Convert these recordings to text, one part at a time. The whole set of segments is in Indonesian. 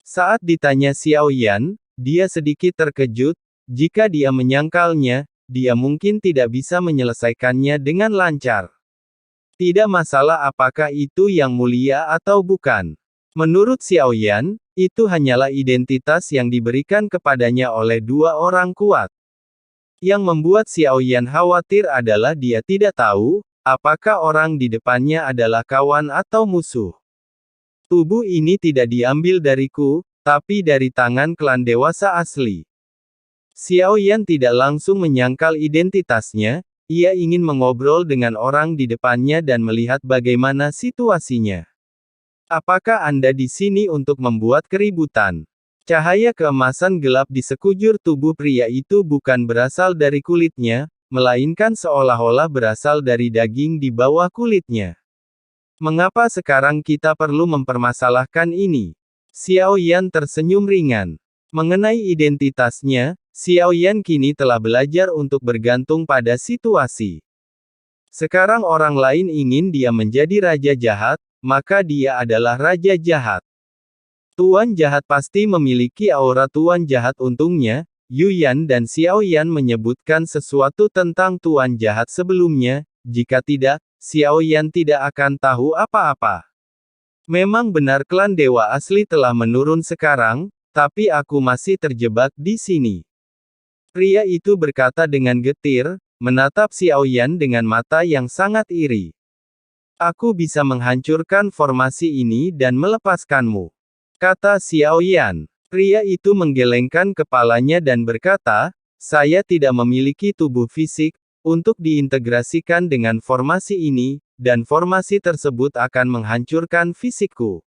Saat ditanya Xiao Yan, dia sedikit terkejut. Jika dia menyangkalnya, dia mungkin tidak bisa menyelesaikannya dengan lancar. Tidak masalah apakah itu yang mulia atau bukan. Menurut Xiao Yan, itu hanyalah identitas yang diberikan kepadanya oleh dua orang kuat. Yang membuat Xiao Yan khawatir adalah dia tidak tahu, apakah orang di depannya adalah kawan atau musuh. Tubuh ini tidak diambil dariku, tapi dari tangan klan dewasa asli. Xiao Yan tidak langsung menyangkal identitasnya, ia ingin mengobrol dengan orang di depannya dan melihat bagaimana situasinya. Apakah Anda di sini untuk membuat keributan? Cahaya keemasan gelap di sekujur tubuh pria itu bukan berasal dari kulitnya, melainkan seolah-olah berasal dari daging di bawah kulitnya. Mengapa sekarang kita perlu mempermasalahkan ini? Xiao Yan tersenyum ringan. Mengenai identitasnya, Xiao Yan kini telah belajar untuk bergantung pada situasi. Sekarang orang lain ingin dia menjadi raja jahat, maka dia adalah raja jahat. Tuan jahat pasti memiliki aura tuan jahat untungnya. Yu Yan dan Xiao Yan menyebutkan sesuatu tentang tuan jahat sebelumnya, jika tidak, Xiao Yan tidak akan tahu apa-apa. Memang benar klan dewa asli telah menurun sekarang, tapi aku masih terjebak di sini. Pria itu berkata dengan getir, menatap Xiao Yan dengan mata yang sangat iri. Aku bisa menghancurkan formasi ini dan melepaskanmu, kata Xiao Yan. Pria itu menggelengkan kepalanya dan berkata, saya tidak memiliki tubuh fisik, untuk diintegrasikan dengan formasi ini, dan formasi tersebut akan menghancurkan fisikku.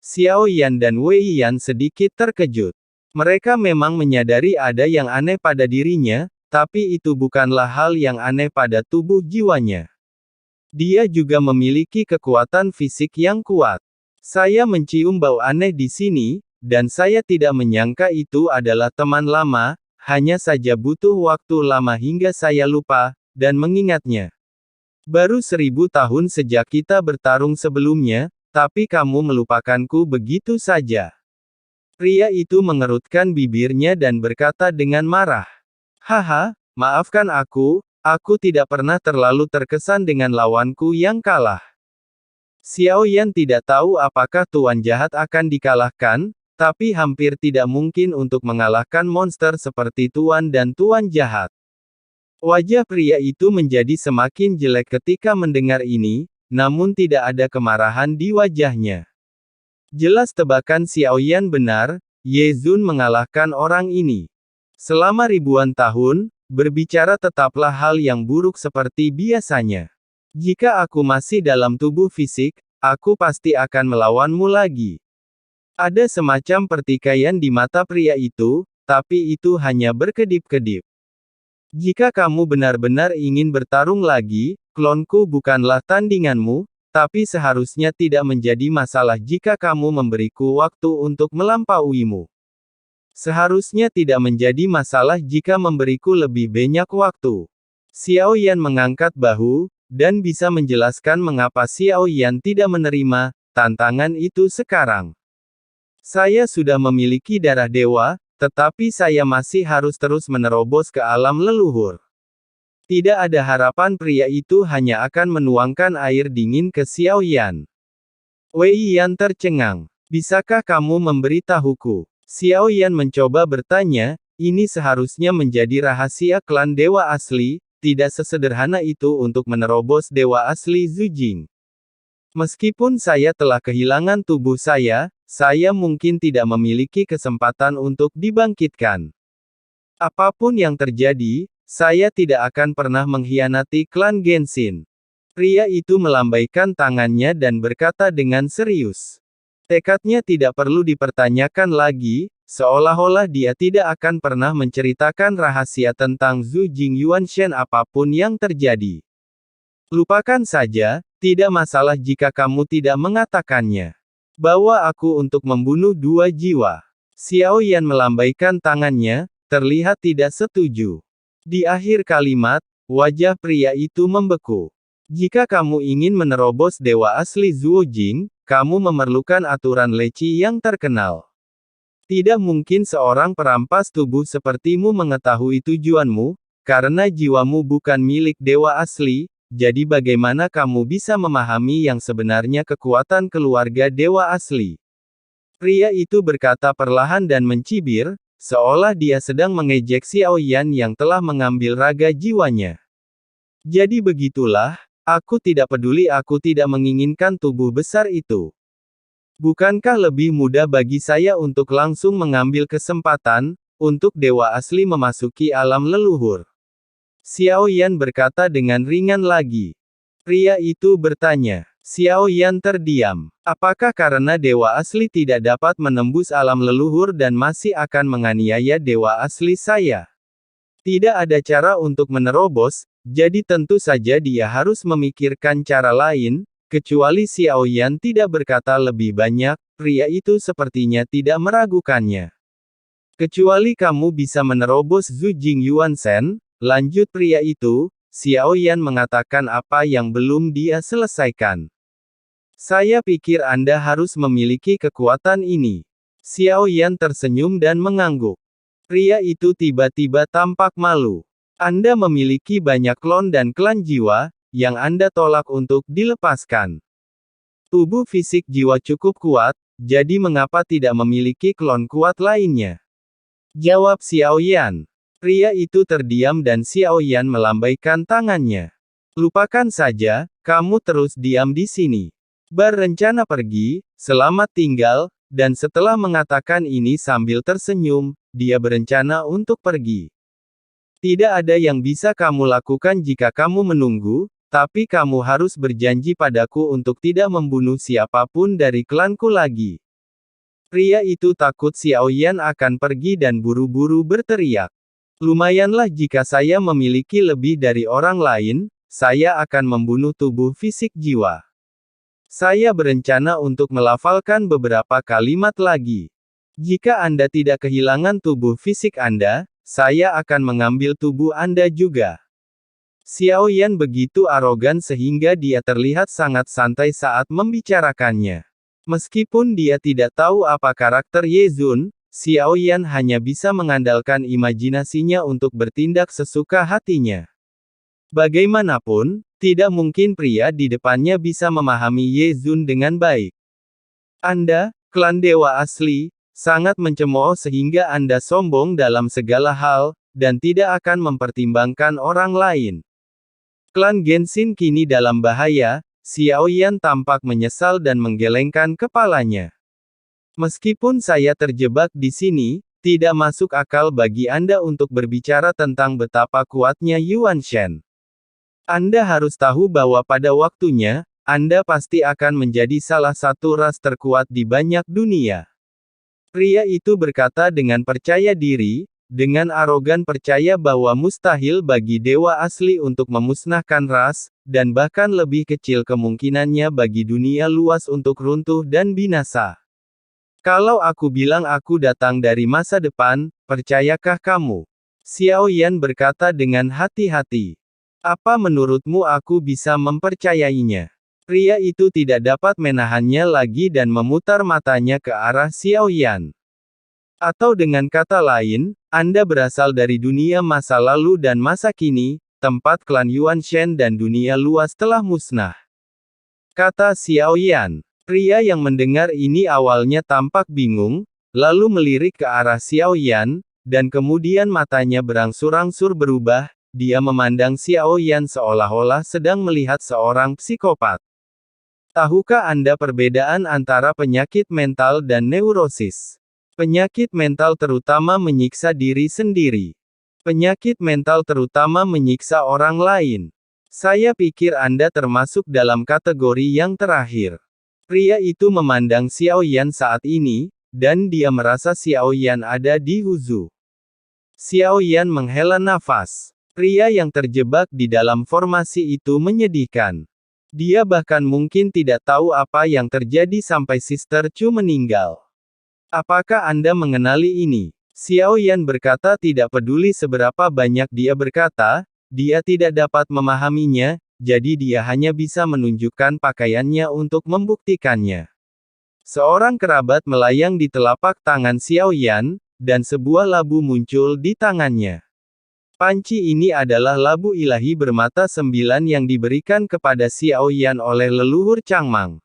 Xiao Yan dan Wei Yan sedikit terkejut. Mereka memang menyadari ada yang aneh pada dirinya, tapi itu bukanlah hal yang aneh pada tubuh jiwanya. Dia juga memiliki kekuatan fisik yang kuat. Saya mencium bau aneh di sini, dan saya tidak menyangka itu adalah teman lama, hanya saja butuh waktu lama hingga saya lupa, dan mengingatnya. Baru 1000 tahun sejak kita bertarung sebelumnya, tapi kamu melupakanku begitu saja. Pria itu mengerutkan bibirnya dan berkata dengan marah. Haha, maafkan aku tidak pernah terlalu terkesan dengan lawanku yang kalah. Xiao Yan tidak tahu apakah tuan jahat akan dikalahkan, tapi hampir tidak mungkin untuk mengalahkan monster seperti tuan dan tuan jahat. Wajah pria itu menjadi semakin jelek ketika mendengar ini, namun tidak ada kemarahan di wajahnya. Jelas tebakan Xiao Yan benar, Ye Zun mengalahkan orang ini. Selama ribuan tahun, berbicara tetaplah hal yang buruk seperti biasanya. Jika aku masih dalam tubuh fisik, aku pasti akan melawanmu lagi. Ada semacam pertikaian di mata pria itu, tapi itu hanya berkedip-kedip. Jika kamu benar-benar ingin bertarung lagi, klonku bukanlah tandinganmu, tapi seharusnya tidak menjadi masalah jika kamu memberiku waktu untuk melampauimu. Seharusnya tidak menjadi masalah jika memberiku lebih banyak waktu. Xiao Yan mengangkat bahu, dan bisa menjelaskan mengapa Xiao Yan tidak menerima tantangan itu sekarang. Saya sudah memiliki darah dewa, tetapi saya masih harus terus menerobos ke alam leluhur. Tidak ada harapan pria itu hanya akan menuangkan air dingin ke Xiao Yan. Wei Yan tercengang. Bisakah kamu memberitahuku? Xiao Yan mencoba bertanya, ini seharusnya menjadi rahasia klan dewa asli, tidak sesederhana itu untuk menerobos dewa asli Zujing. Meskipun saya telah kehilangan tubuh saya mungkin tidak memiliki kesempatan untuk dibangkitkan. Apapun yang terjadi, saya tidak akan pernah mengkhianati klan Genshin. Pria itu melambaikan tangannya dan berkata dengan serius. Tekadnya tidak perlu dipertanyakan lagi, seolah-olah dia tidak akan pernah menceritakan rahasia tentang Zhu Jingyuanshen apapun yang terjadi. Lupakan saja, tidak masalah jika kamu tidak mengatakannya. Bawa aku untuk membunuh dua jiwa. Xiao Yan melambaikan tangannya, terlihat tidak setuju. Di akhir kalimat, wajah pria itu membeku. Jika kamu ingin menerobos dewa asli Zhuojing, kamu memerlukan aturan leci yang terkenal. Tidak mungkin seorang perampas tubuh sepertimu mengetahui tujuanmu, karena jiwamu bukan milik dewa asli, jadi bagaimana kamu bisa memahami yang sebenarnya kekuatan keluarga dewa asli? Pria itu berkata perlahan dan mencibir, seolah dia sedang mengejek Xiao Yan yang telah mengambil raga jiwanya. Jadi begitulah, aku tidak peduli, aku tidak menginginkan tubuh besar itu. Bukankah lebih mudah bagi saya untuk langsung mengambil kesempatan, untuk dewa asli memasuki alam leluhur? Xiao Yan berkata dengan ringan lagi. Pria itu bertanya. Xiao Yan terdiam. Apakah karena dewa asli tidak dapat menembus alam leluhur dan masih akan menganiaya dewa asli saya? Tidak ada cara untuk menerobos, jadi tentu saja dia harus memikirkan cara lain. Kecuali Xiao Yan tidak berkata lebih banyak, pria itu sepertinya tidak meragukannya. Kecuali kamu bisa menerobos Zhu Jing Yuan Shen, lanjut pria itu, Xiao Yan mengatakan apa yang belum dia selesaikan. Saya pikir Anda harus memiliki kekuatan ini. Xiao Yan tersenyum dan mengangguk. Pria itu tiba-tiba tampak malu. Anda memiliki banyak klon dan klan jiwa, yang Anda tolak untuk dilepaskan. Tubuh fisik jiwa cukup kuat, jadi mengapa tidak memiliki klon kuat lainnya? Jawab Xiao Yan. Pria itu terdiam dan Xiao Yan melambaikan tangannya. Lupakan saja, kamu terus diam di sini. Berencana pergi, selamat tinggal, dan setelah mengatakan ini sambil tersenyum, dia berencana untuk pergi. Tidak ada yang bisa kamu lakukan jika kamu menunggu, tapi kamu harus berjanji padaku untuk tidak membunuh siapapun dari klanku lagi. Pria itu takut Xiao Yan akan pergi dan buru-buru berteriak. Lumayanlah jika saya memiliki lebih dari orang lain, saya akan membunuh tubuh fisik jiwa. Saya berencana untuk melafalkan beberapa kalimat lagi. Jika Anda tidak kehilangan tubuh fisik Anda, saya akan mengambil tubuh Anda juga. Xiao Yan begitu arogan sehingga dia terlihat sangat santai saat membicarakannya. Meskipun dia tidak tahu apa karakter Ye Zun, Xiao Yan hanya bisa mengandalkan imajinasinya untuk bertindak sesuka hatinya. Bagaimanapun, tidak mungkin pria di depannya bisa memahami Ye Zun dengan baik. Anda, klan dewa asli, sangat mencemooh sehingga Anda sombong dalam segala hal, dan tidak akan mempertimbangkan orang lain. Klan Genshin kini dalam bahaya, Xiao Yan tampak menyesal dan menggelengkan kepalanya. Meskipun saya terjebak di sini, tidak masuk akal bagi Anda untuk berbicara tentang betapa kuatnya Yuan Shen. Anda harus tahu bahwa pada waktunya, Anda pasti akan menjadi salah satu ras terkuat di banyak dunia. Pria itu berkata dengan percaya diri, dengan arogan percaya bahwa mustahil bagi dewa asli untuk memusnahkan ras, dan bahkan lebih kecil kemungkinannya bagi dunia luas untuk runtuh dan binasa. Kalau aku bilang aku datang dari masa depan, percayakah kamu? Xiao Yan berkata dengan hati-hati. Apa menurutmu aku bisa mempercayainya? Pria itu tidak dapat menahannya lagi dan memutar matanya ke arah Xiao Yan. Atau dengan kata lain, Anda berasal dari dunia masa lalu dan masa kini, tempat klan Yuan Shen dan dunia luas telah musnah. Kata Xiao Yan. Pria yang mendengar ini awalnya tampak bingung, lalu melirik ke arah Xiao Yan, dan kemudian matanya berangsur-angsur berubah, dia memandang Xiao Yan seolah-olah sedang melihat seorang psikopat. Tahukah Anda perbedaan antara penyakit mental dan neurosis? Penyakit mental terutama menyiksa diri sendiri. Penyakit mental terutama menyiksa orang lain. Saya pikir Anda termasuk dalam kategori yang terakhir. Pria itu memandang Xiao Yan saat ini, dan dia merasa Xiao Yan ada di Huzhu. Xiao Yan menghela nafas. Pria yang terjebak di dalam formasi itu menyedihkan. Dia bahkan mungkin tidak tahu apa yang terjadi sampai Sister Chu meninggal. Apakah Anda mengenali ini? Xiao Yan berkata tidak peduli seberapa banyak dia berkata, dia tidak dapat memahaminya, jadi dia hanya bisa menunjukkan pakaiannya untuk membuktikannya. Seorang kerabat melayang di telapak tangan Xiao Yan, dan sebuah labu muncul di tangannya. Panci ini adalah labu ilahi bermata 9 yang diberikan kepada Xiao Yan oleh leluhur Changmang.